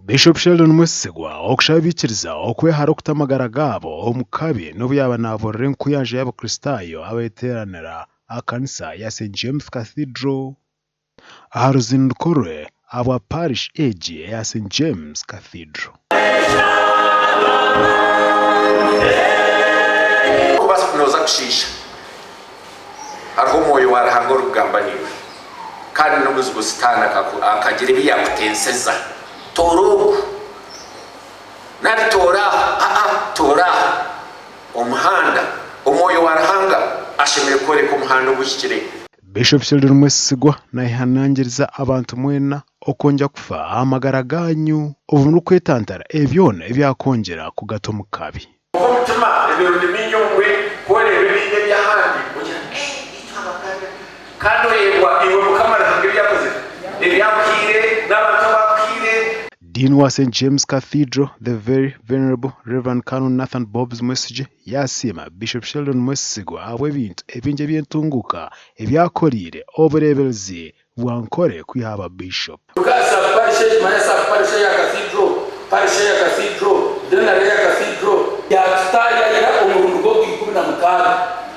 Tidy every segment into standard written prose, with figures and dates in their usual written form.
Bishop Sheldon Mwesigwa okushabikiriza okwehara okutamagara gaabo omukabi n'obuyaba naaborera enkuyanja y'abakristayo abeteranira akanisa ya St James Cathedral aha ruzinduko rwe abwa parish egi eya St James Cathedral. Kubasa kunoza kushisha hariho umwoyo warahanga orugambaniwe kandi n'omuzigo sitana akagira ebyakutenseza toroku nari tora omuhanda omwoyo warahanga ashemere kwereka omuhanda ogushyikire. Bishop Sheldon Mwesigwa nayihanangiriza abantu mwena okonja kufa amagara ganyu obu n'okwetantara ebyona ebyakongera kugata omukabi. Omutima ebirungi binyongwe kwereba ebindi ebyahandi kandi oyebwa iwe mukama arahanga ebyakoze ebyabwire n'abantu ababwire. Dean wa St James Cathedral, the very venerable Reverend Canon Nathan Bobbs Mwesige yasima Bishop Sheldon Mwesigwa abwe bintu ebinje byentunguka ebyakolire oburebelezi bwankore kwihaba Bishop. Ukasa parishe manesa parishe ya cathedral denare ya cathedral ya tutaya ira omurungo gw'ikuminamukaga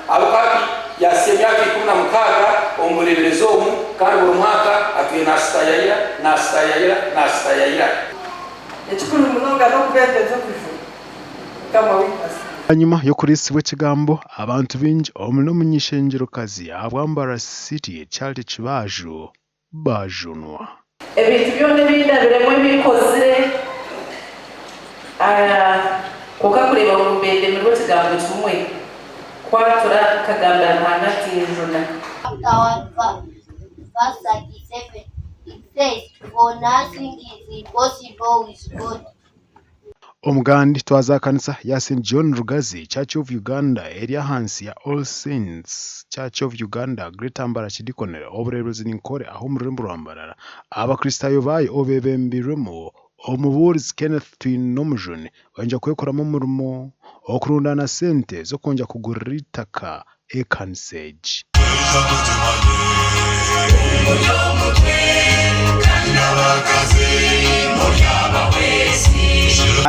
abakaki yasemya kw'ikuminamukaga omurebelezo omu kandi buri mwaka atuye nasitayira ekikulu munonga n'okubendeza okujuru kama witasi. Hanyuma yo kurisibwa ekigambo abantu bingi omu n'omunyishengerokazi abwambara City Charity Kibaju bajunwa ebintu byona ebindabiremu ebikozire kuka kureba mu mbedemirwe ekigambo kimwe kwatura kagambira mpanga tinjuna. Verse 37, it says, for nothing is impossible with God. Omugandi twaza kanisa ya St John Rugazi Church of Uganda area hansi ya All Saints Church of Uganda Great Ambara Kidikonera oburebelezi ninkore aho murembo rwambarara abakristayo bayo obebembiremo omuburizi Kenneth Twinomujone wanja kwekoramo umurimo okurundana sente zo konja kugurira itaka ekanseji.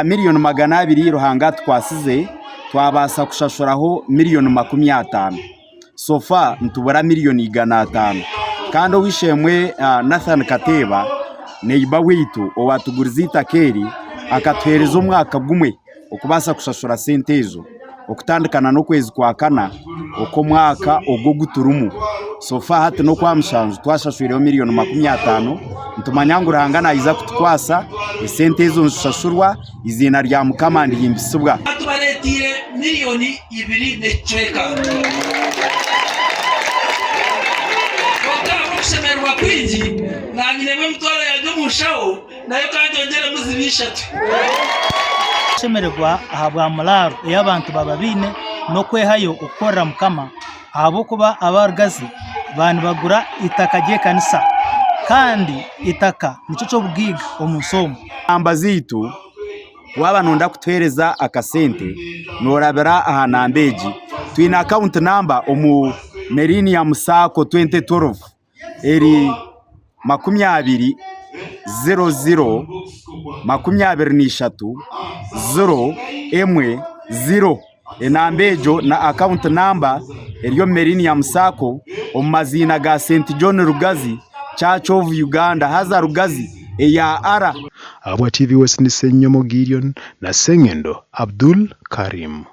Miliyoni 200 ruhanga twasize twabasa kushashuraho miliyoni 50 sofa ntubura miliyoni 500 kandi wishemwe Nathan Kateba neiba witu owatuguriza itakeri akatwereza umwaka gumwe okubasa kushashura sente ezo okutandikana no kwezi kwa kana uko mwaka ogwo guturumu sofa hati no kwa mshanju twashashurireho miliyoni 50 ntumanyangura iza kutukwasa esente ezo nshashurwa izina rya mukama ndihimbisubwa atubaretire miliyoni 2 necweka okushemerwa kwingi nanyiremwe mutwaro yaje mushaho nayo kandi ongere muzibishatu shemerwa ahabwa mularo y'abantu bababine no kwehayo ukora mukama abo kuba abargazi bani bagura itaka je kanisa kandi itaka nico cyo bwiga omusomo amba zitu waba nonda kutwereza akasente norabera aha nambeji twina account number omu Merini ya Musako 2012 eri 20 00 23 0 enambejo na account number eriyo Merini ya Musako omazina ga St John Rugazi Church of Uganda haza Rugazi eya ara abwa TV West ni Senyomo Gideon na Sengendo Abdul Karim.